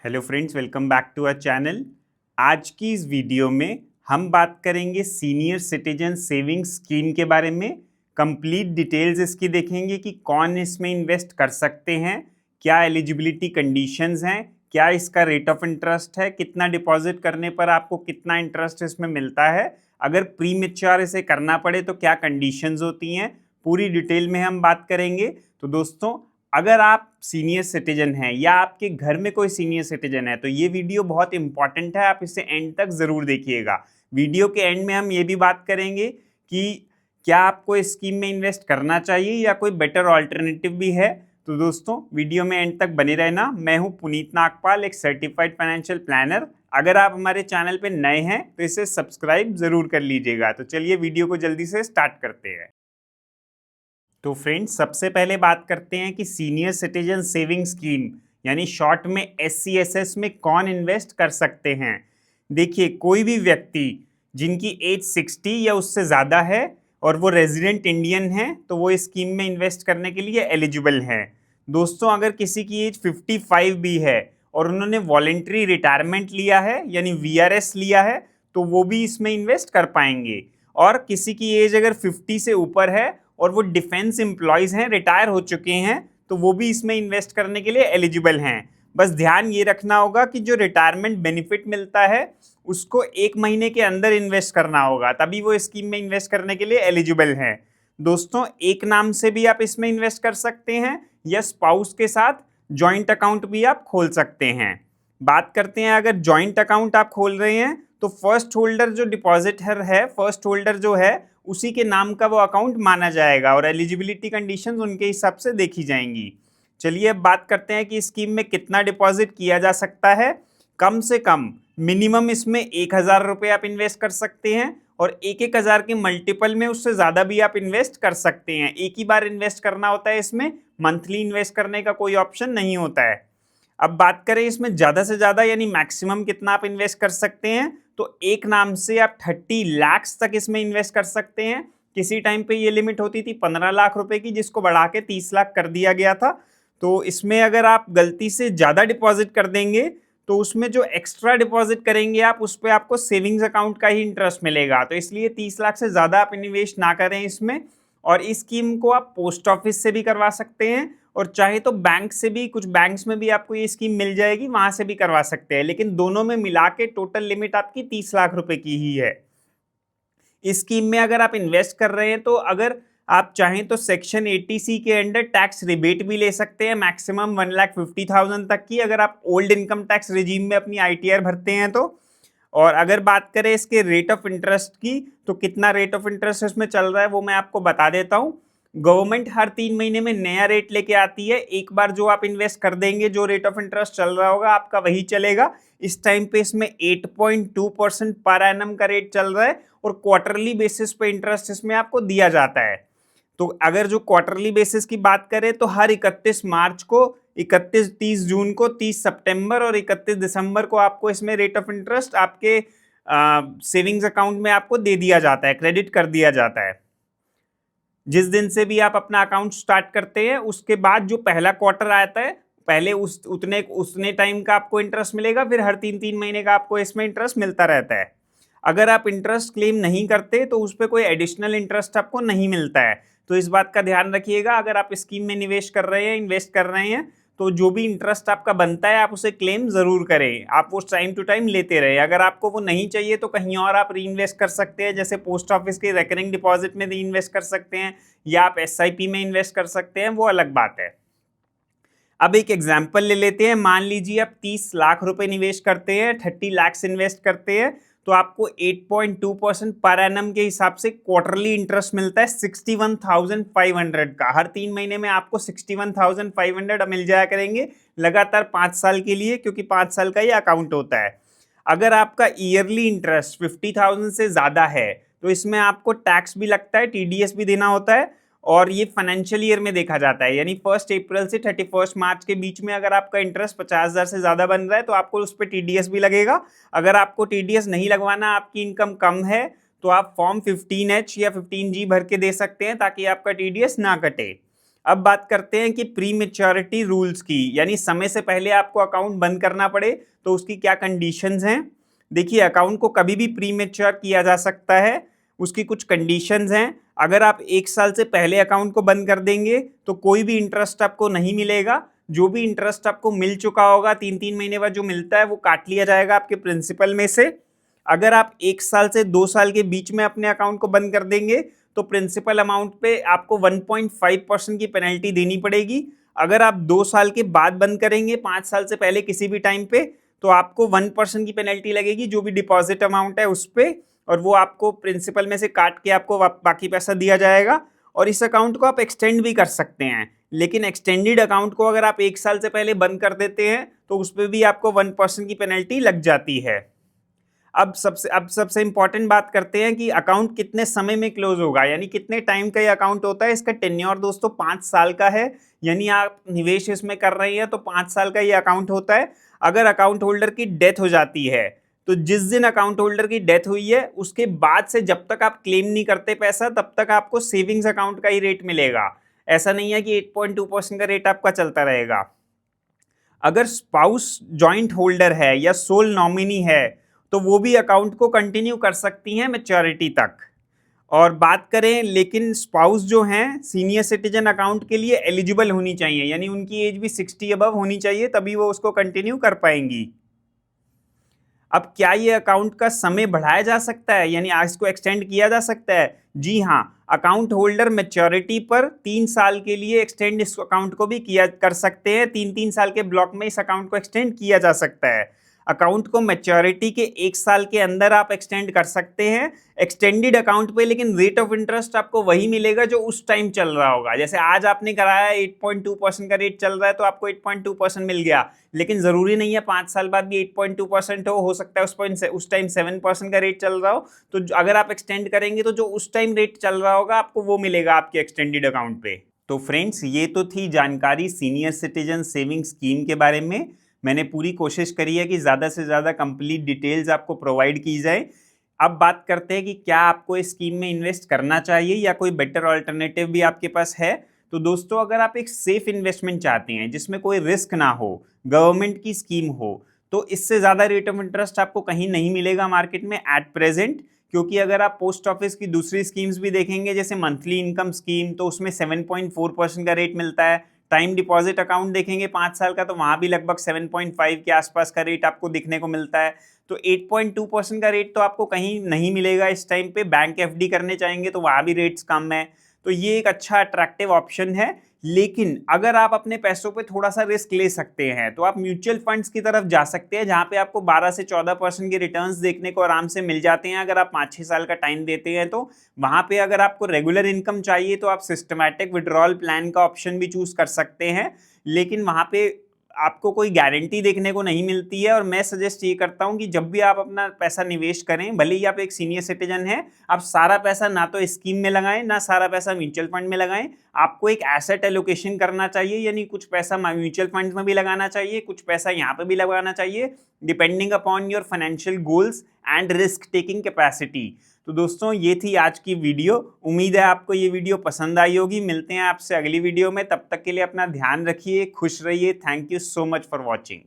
Hello friends, welcome back to our channel. आज की इस वीडियो में हम बात करेंगे सीनियर सिटीजन सेविंग स्कीम के बारे में। कंप्लीट डिटेल्स इसकी देखेंगे कि कौन इसमें इन्वेस्ट कर सकते हैं, क्या एलिजिबिलिटी कंडीशंस हैं, क्या इसका रेट ऑफ इंटरेस्ट है, कितना डिपॉजिट करने पर आपको कितना इंटरेस्ट इसमें मिलता है, अगर प्री मैच्योर इसे करना पड़े तो क्या कंडीशंस होती हैं, पूरी डिटेल में हम बात करेंगे। तो दोस्तों, अगर आप सीनियर सिटीजन हैं या आपके घर में कोई सीनियर सिटीजन है तो ये वीडियो बहुत इंपॉर्टेंट है, आप इसे एंड तक ज़रूर देखिएगा। वीडियो के एंड में हम ये भी बात करेंगे कि क्या आपको इस स्कीम में इन्वेस्ट करना चाहिए या कोई बेटर ऑल्टरनेटिव भी है। तो दोस्तों, वीडियो में एंड तक बने रहना। मैं हूं पुनीत नागपाल, एक सर्टिफाइड फाइनेंशियल प्लानर। अगर आप हमारे चैनल पे नए हैं तो इसे सब्सक्राइब ज़रूर कर लीजिएगा। तो चलिए वीडियो को जल्दी से स्टार्ट करते हैं। तो फ्रेंड्स, सबसे पहले बात करते हैं कि सीनियर सिटीजन सेविंग स्कीम यानी शॉर्ट में SCSS में कौन इन्वेस्ट कर सकते हैं। देखिए, कोई भी व्यक्ति जिनकी एज 60 या उससे ज़्यादा है और वो रेजिडेंट इंडियन है तो वो इस स्कीम में इन्वेस्ट करने के लिए एलिजिबल हैं। दोस्तों, अगर किसी की एज 55 भी है और उन्होंने वॉलेंट्री रिटायरमेंट लिया है यानी VRS लिया है तो वो भी इसमें इन्वेस्ट कर पाएंगे। और किसी की एज अगर 50 से ऊपर है और वो डिफेंस एम्प्लॉयज़ हैं, रिटायर हो चुके हैं, तो वो भी इसमें इन्वेस्ट करने के लिए एलिजिबल हैं। बस ध्यान ये रखना होगा कि जो रिटायरमेंट बेनिफिट मिलता है उसको 1 महीने के अंदर इन्वेस्ट करना होगा, तभी वो स्कीम में इन्वेस्ट करने के लिए एलिजिबल हैं। दोस्तों, एक नाम से भी आप इसमें इन्वेस्ट कर सकते हैं या स्पाउस के साथ जॉइंट अकाउंट भी आप खोल सकते हैं। बात करते हैं, अगर जॉइंट अकाउंट आप खोल रहे हैं तो फर्स्ट होल्डर जो डिपॉजिटर है, फर्स्ट होल्डर जो है उसी के नाम का वो अकाउंट माना जाएगा और एलिजिबिलिटी कंडीशंस उनके हिसाब से देखी जाएंगी। चलिए अब बात करते हैं कि स्कीम में कितना डिपॉजिट किया जा सकता है। कम से कम मिनिमम इसमें 1,000 रुपये आप इन्वेस्ट कर सकते हैं और 1,000 के मल्टीपल में उससे ज़्यादा भी आप इन्वेस्ट कर सकते हैं। एक ही बार इन्वेस्ट करना होता है, इसमें मंथली इन्वेस्ट करने का कोई ऑप्शन नहीं होता है। अब बात करें इसमें ज़्यादा से ज़्यादा यानी मैक्सिमम कितना आप इन्वेस्ट कर सकते हैं, तो एक नाम से आप 30 लाख तक इसमें इन्वेस्ट कर सकते हैं। किसी टाइम पे ये लिमिट होती थी 15 लाख रुपए की, जिसको बढ़ा के 30 लाख कर दिया गया था। तो इसमें अगर आप गलती से ज़्यादा डिपॉजिट कर देंगे तो उसमें जो एक्स्ट्रा डिपॉजिट करेंगे आप, उस पर आपको सेविंग्स अकाउंट का ही इंटरेस्ट मिलेगा। तो इसलिए 30 लाख से ज़्यादा आप निवेश ना करें इसमें। और इस स्कीम को आप पोस्ट ऑफिस से भी करवा सकते हैं और चाहे तो बैंक से भी, कुछ बैंक्स में भी आपको ये स्कीम मिल जाएगी, वहां से भी करवा सकते हैं। लेकिन दोनों में मिला के टोटल लिमिट आपकी 30 लाख रुपए की ही है। इस स्कीम में अगर आप इन्वेस्ट कर रहे हैं तो अगर आप चाहें तो सेक्शन 80C के अंडर टैक्स रिबेट भी ले सकते हैं, मैक्सिमम 1,50,000 तक की, अगर आप ओल्ड इनकम टैक्स रिजीम में अपनी ITR भरते हैं तो। और अगर बात करें इसके रेट ऑफ इंटरेस्ट की, तो कितना रेट ऑफ इंटरेस्ट इसमें चल रहा है वो मैं आपको बता देता हूँ। गवर्नमेंट हर 3 महीने में नया रेट लेके आती है। एक बार जो आप इन्वेस्ट कर देंगे, जो रेट ऑफ इंटरेस्ट चल रहा होगा आपका वही चलेगा। इस टाइम पे इसमें 8.2% पर एनम का रेट चल रहा है और क्वार्टरली बेसिस पे इंटरेस्ट इसमें आपको दिया जाता है। तो अगर जो क्वार्टरली बेसिस की बात करें तो हर 31 मार्च को, 30 जून को, 30 सितंबर और 31 दिसंबर को आपको इसमें रेट ऑफ इंटरेस्ट आपके सेविंग्स अकाउंट में आपको दे दिया जाता है, क्रेडिट कर दिया जाता है। जिस दिन से भी आप अपना अकाउंट स्टार्ट करते हैं उसके बाद जो पहला क्वार्टर आता है, पहले उतने टाइम का आपको इंटरेस्ट मिलेगा, फिर हर 3-3 महीने का आपको इसमें इंटरेस्ट मिलता रहता है। अगर आप इंटरेस्ट क्लेम नहीं करते तो उस पर कोई एडिशनल इंटरेस्ट आपको नहीं मिलता है। तो इस बात का ध्यान रखिएगा, अगर आप स्कीम में निवेश कर रहे हैं, इन्वेस्ट कर रहे हैं, तो जो भी इंटरेस्ट आपका बनता है आप उसे क्लेम ज़रूर करें। आप वो टाइम टू टाइम लेते रहे। अगर आपको वो नहीं चाहिए तो कहीं और आप री इन्वेस्ट कर सकते हैं, जैसे पोस्ट ऑफिस के रेकरिंग डिपॉजिट में री इन्वेस्ट कर सकते हैं या आप SIP में इन्वेस्ट कर सकते हैं, वो अलग बात है। अब एक एग्जाम्पल ले लेते हैं। मान लीजिए आप 30 लाख रुपए निवेश करते हैं, 30 लाख इन्वेस्ट करते हैं, तो आपको 8.2% पर एनम के हिसाब से क्वार्टरली इंटरेस्ट मिलता है 61,500 का। हर 3 महीने में आपको 61,500 मिल जाया करेंगे लगातार 5 साल के लिए, क्योंकि 5 साल का ये अकाउंट होता है। अगर आपका ईयरली इंटरेस्ट 50,000 से ज़्यादा है तो इसमें आपको टैक्स भी लगता है, TDS भी देना होता है और ये फाइनेंशियल ईयर में देखा जाता है, यानी 1 अप्रैल से 31 मार्च के बीच में अगर आपका इंटरेस्ट 50,000 से ज़्यादा बन रहा है तो आपको उस पर TDS भी लगेगा। अगर आपको TDS नहीं लगवाना, आपकी इनकम कम है, तो आप फॉर्म 15H या 15G भर के दे सकते हैं ताकि आपका TDS ना कटे। अब बात करते हैं कि प्री मैच्योरिटी रूल्स की, यानी समय से पहले आपको अकाउंट बंद करना पड़े तो उसकी क्या कंडीशंस हैं। देखिए, अकाउंट को कभी भी प्री मैच्योर किया जा सकता है, उसकी कुछ कंडीशंस हैं। अगर आप 1 साल से पहले अकाउंट को बंद कर देंगे तो कोई भी इंटरेस्ट आपको नहीं मिलेगा। जो भी इंटरेस्ट आपको मिल चुका होगा 3-3 महीने बाद जो मिलता है वो काट लिया जाएगा आपके प्रिंसिपल में से। अगर आप 1 साल से 2 साल के बीच में अपने अकाउंट को बंद कर देंगे तो प्रिंसिपल अमाउंट पे आपको 1.5% की पेनल्टी देनी पड़ेगी। अगर आप 2 साल के बाद बंद करेंगे, 5 साल से पहले किसी भी टाइम पे, तो आपको 1% की पेनल्टी लगेगी जो भी डिपॉजिट अमाउंट है उस पे, और वो आपको प्रिंसिपल में से काट के आपको बाकी पैसा दिया जाएगा। और इस अकाउंट को आप एक्सटेंड भी कर सकते हैं, लेकिन एक्सटेंडेड अकाउंट को अगर आप 1 साल से पहले बंद कर देते हैं तो उस पर भी आपको 1% की पेनल्टी लग जाती है। अब सबसे इंपॉर्टेंट बात करते हैं कि अकाउंट कितने समय में क्लोज होगा, यानी कितने टाइम का ये अकाउंट होता है। इसका टेन्योर दोस्तों 5 साल का है, यानी आप निवेश इसमें कर रहे हैं तो 5 साल का ये अकाउंट होता है। अगर अकाउंट होल्डर की डेथ हो जाती है तो जिस दिन अकाउंट होल्डर की डेथ हुई है उसके बाद से जब तक आप क्लेम नहीं करते पैसा, तब तक आपको सेविंग्स अकाउंट का ही रेट मिलेगा। ऐसा नहीं है कि 8.2% का रेट आपका चलता रहेगा। अगर स्पाउस जॉइंट होल्डर है या सोल नॉमिनी है तो वो भी अकाउंट को कंटिन्यू कर सकती हैं मैच्योरिटी तक। और बात करें, लेकिन स्पाउस जो हैं सीनियर सिटीजन अकाउंट के लिए एलिजिबल होनी चाहिए, यानी उनकी एज भी 60 अबव होनी चाहिए, तभी वो उसको कंटिन्यू कर पाएंगी। अब क्या ये अकाउंट का समय बढ़ाया जा सकता है, यानी आज को एक्सटेंड किया जा सकता है? जी हाँ, अकाउंट होल्डर मैच्योरिटी पर 3 साल के लिए एक्सटेंड इस अकाउंट को भी किया कर सकते हैं। 3-3 साल के ब्लॉक में इस अकाउंट को एक्सटेंड किया जा सकता है। अकाउंट को मैच्योरिटी के 1 साल के अंदर आप एक्सटेंड कर सकते हैं एक्सटेंडेड अकाउंट पे, लेकिन रेट ऑफ इंटरेस्ट आपको वही मिलेगा जो उस टाइम चल रहा होगा। जैसे आज आपने कराया 8.2% का रेट चल रहा है तो आपको 8.2% मिल गया, लेकिन जरूरी नहीं है 5 साल बाद भी 8.2% हो सकता है उस टाइम 7% का रेट चल रहा हो। तो अगर आप एक्सटेंड करेंगे तो जो उस टाइम रेट चल रहा होगा आपको वो मिलेगा आपके एक्सटेंडेड अकाउंट पे। तो फ्रेंड्स, ये तो थी जानकारी सीनियर सिटीजन सेविंग स्कीम के बारे में। मैंने पूरी कोशिश करी है कि ज़्यादा से ज़्यादा कंप्लीट डिटेल्स आपको प्रोवाइड की जाए। अब बात करते हैं कि क्या आपको इस स्कीम में इन्वेस्ट करना चाहिए या कोई बेटर ऑल्टरनेटिव भी आपके पास है। तो दोस्तों, अगर आप एक सेफ इन्वेस्टमेंट चाहते हैं जिसमें कोई रिस्क ना हो, गवर्नमेंट की स्कीम हो, तो इससे ज़्यादा रेट ऑफ इंटरेस्ट आपको कहीं नहीं मिलेगा मार्केट में एट प्रेजेंट। क्योंकि अगर आप पोस्ट ऑफिस की दूसरी स्कीम्स भी देखेंगे, जैसे मंथली इनकम स्कीम, तो उसमें 7.4% का रेट मिलता है। टाइम डिपॉजिट अकाउंट देखेंगे 5 साल का, तो वहाँ भी लगभग 7.5 के आसपास का रेट आपको दिखने को मिलता है। तो 8.2% का रेट तो आपको कहीं नहीं मिलेगा इस टाइम पे। बैंक एफडी करने चाहेंगे तो वहाँ भी रेट्स कम है। तो ये एक अच्छा अट्रैक्टिव ऑप्शन है। लेकिन अगर आप अपने पैसों पे थोड़ा सा रिस्क ले सकते हैं तो आप म्यूचुअल फंड्स की तरफ जा सकते हैं, जहाँ पे आपको 12 से 14% के रिटर्न्स देखने को आराम से मिल जाते हैं अगर आप 5-6 साल का टाइम देते हैं तो। वहाँ पे अगर आपको रेगुलर इनकम चाहिए तो आप सिस्टमैटिक विड्रॉल प्लान का ऑप्शन भी चूज कर सकते हैं, लेकिन वहाँ पे आपको कोई गारंटी देखने को नहीं मिलती है। और मैं सजेस्ट ये करता हूं कि जब भी आप अपना पैसा निवेश करें, भले ही आप एक सीनियर सिटीजन हैं, आप सारा पैसा ना तो स्कीम में लगाएं ना सारा पैसा म्यूचुअल फंड में लगाएं। आपको एक एसेट एलोकेशन करना चाहिए, यानी कुछ पैसा म्यूचुअल फंड में भी लगाना चाहिए, कुछ पैसा यहाँ पे भी लगाना चाहिए, depending upon your financial goals and risk taking capacity. तो दोस्तों, ये थी आज की वीडियो। उम्मीद है आपको ये वीडियो पसंद आई होगी। मिलते हैं आपसे अगली वीडियो में, तब तक के लिए अपना ध्यान रखिए, खुश रहिए। Thank you so much for watching.